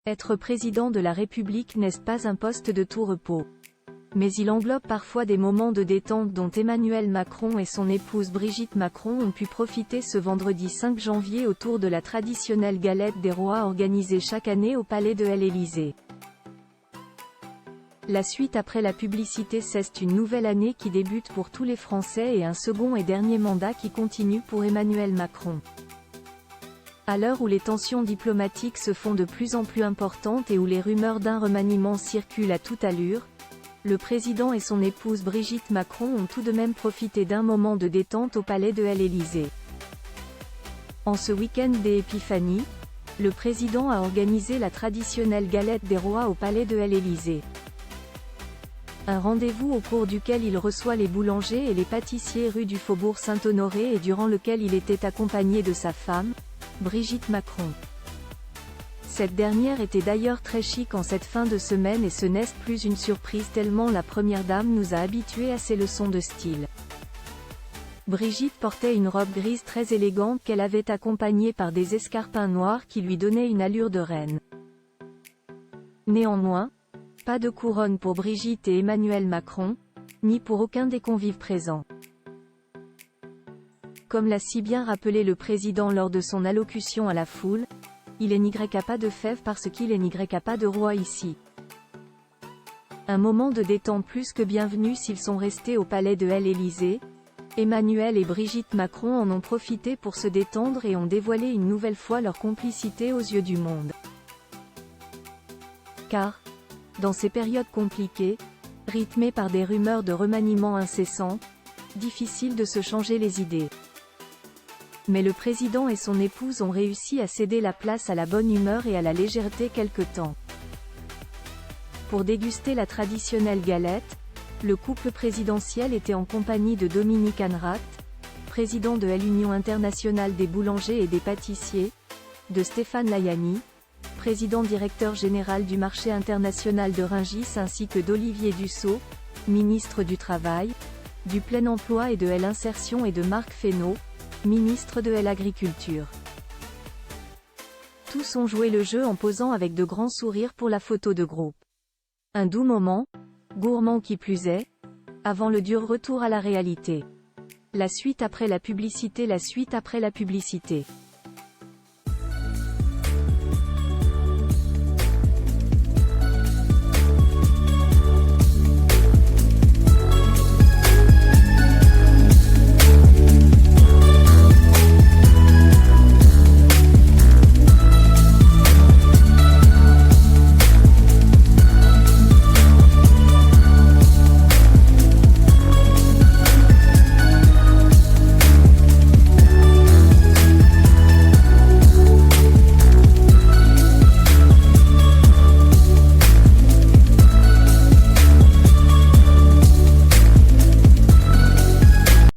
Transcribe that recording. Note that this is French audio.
Être président de la République n'est pas un poste de tout repos. Mais il englobe parfois des moments de détente dont Emmanuel Macron et son épouse Brigitte Macron ont pu profiter ce vendredi 5 janvier autour de la traditionnelle galette des rois organisée chaque année au palais de l'Élysée. La suite après la publicité, c'est une nouvelle année qui débute pour tous les Français et un second et dernier mandat qui continue pour Emmanuel Macron. À l'heure où les tensions diplomatiques se font de plus en plus importantes et où les rumeurs d'un remaniement circulent à toute allure, le président et son épouse Brigitte Macron ont tout de même profité d'un moment de détente au palais de l'Élysée. En ce week-end des Épiphanies, le président a organisé la traditionnelle galette des rois au palais de l'Élysée. Un rendez-vous au cours duquel il reçoit les boulangers et les pâtissiers rue du Faubourg Saint-Honoré et durant lequel il était accompagné de sa femme, Brigitte Macron. Cette dernière était d'ailleurs très chic en cette fin de semaine et ce n'est plus une surprise tellement la première dame nous a habitués à ses leçons de style. Brigitte portait une robe grise très élégante qu'elle avait accompagnée par des escarpins noirs qui lui donnaient une allure de reine. Néanmoins, pas de couronne pour Brigitte et Emmanuel Macron, ni pour aucun des convives présents. Comme l'a si bien rappelé le président lors de son allocution à la foule, il n'y a pas de fève parce qu'il n'y a pas de roi ici. Un moment de détente plus que bienvenu s'ils sont restés au palais de l'Élysée. Emmanuel et Brigitte Macron en ont profité pour se détendre et ont dévoilé une nouvelle fois leur complicité aux yeux du monde. Car, dans ces périodes compliquées, rythmées par des rumeurs de remaniement incessants, difficile de se changer les idées. Mais le président et son épouse ont réussi à céder la place à la bonne humeur et à la légèreté quelque temps. Pour déguster la traditionnelle galette, le couple présidentiel était en compagnie de Dominique Anrath, président de l'Union internationale des boulangers et des pâtissiers, de Stéphane Layani, président directeur général du marché international de Rungis ainsi que d'Olivier Dussopt, ministre du Travail, du Plein Emploi et de l'Insertion et de Marc Fesneau, ministre de l'Agriculture. Tous ont joué le jeu en posant avec de grands sourires pour la photo de groupe. Un doux moment, gourmand qui plus est, avant le dur retour à la réalité. La suite après la publicité.